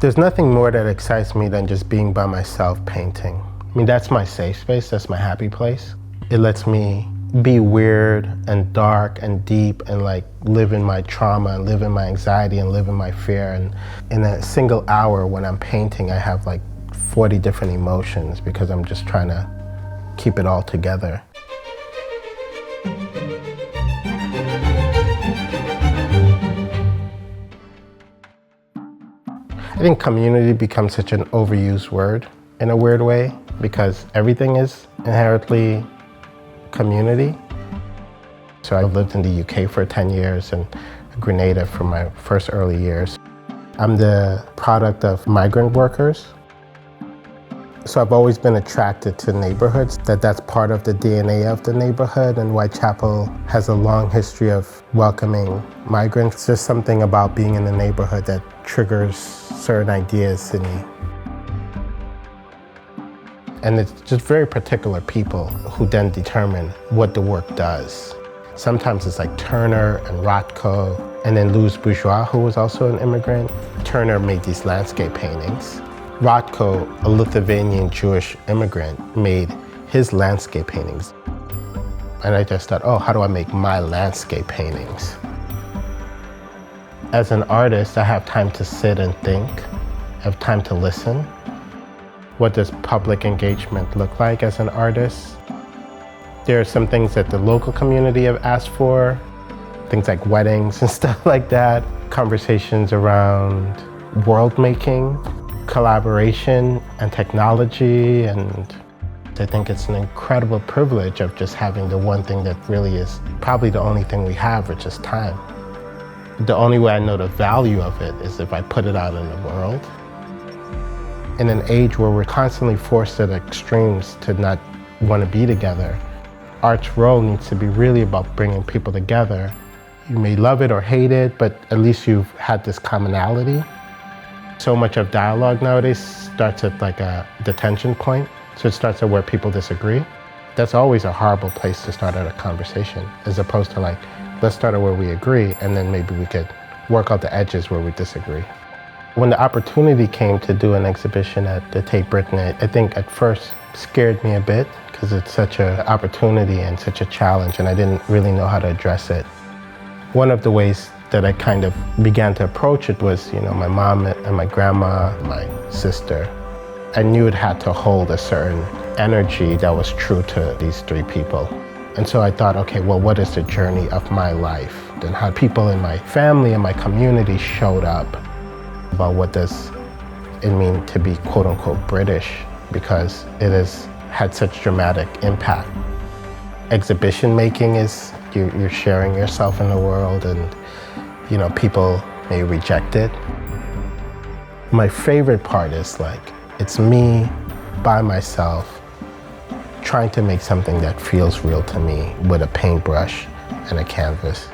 There's nothing more that excites me than just being by myself painting. I mean, that's my safe space, that's my happy place. It lets me be weird and dark and deep and like live in my trauma and live in my anxiety and live in my fear. And in a single hour when I'm painting, I have like 40 different emotions because I'm just trying to keep it all together. I think community becomes such an overused word in a weird way because everything is inherently community. So I lived in the UK for 10 years and Grenada for my first early years. I'm the product of migrant workers. So I've always been attracted to neighborhoods, that's part of the DNA of the neighborhood, and Whitechapel has a long history of welcoming migrants. There's something about being in a neighborhood that triggers certain ideas in me. And it's just very particular people who then determine what the work does. Sometimes it's like Turner and Rothko, and then Louis Bourgeois, who was also an immigrant. Turner made these landscape paintings. Rothko, a Lithuanian Jewish immigrant, made his landscape paintings. And I just thought, oh, how do I make my landscape paintings? As an artist, I have time to sit and think. I have time to listen. What does public engagement look like as an artist? There are some things that the local community have asked for, things like weddings and stuff like that, conversations around world making, collaboration and technology, and I think it's an incredible privilege of just having the one thing that really is probably the only thing we have, which is time. The only way I know the value of it is if I put it out in the world. In an age where we're constantly forced at extremes to not want to be together, art's role needs to be really about bringing people together. You may love it or hate it, but at least you've had this commonality. So much of dialogue nowadays starts at like a detention point. So it starts at where people disagree. That's always a horrible place to start out a conversation, as opposed to like, let's start at where we agree, and then maybe we could work out the edges where we disagree. When the opportunity came to do an exhibition at the Tate Britain, I think at first scared me a bit because it's such an opportunity and such a challenge, and I didn't really know how to address it. One of the ways that I kind of began to approach it was, my mom and my grandma, my sister. I knew it had to hold a certain energy that was true to these three people. And so I thought, okay, well, what is the journey of my life? And how people in my family and my community showed up about what does it mean to be quote unquote British, because it has had such dramatic impact. Exhibition making is, you're sharing yourself in the world, and people may reject it. My favorite part is it's me by myself trying to make something that feels real to me with a paintbrush and a canvas.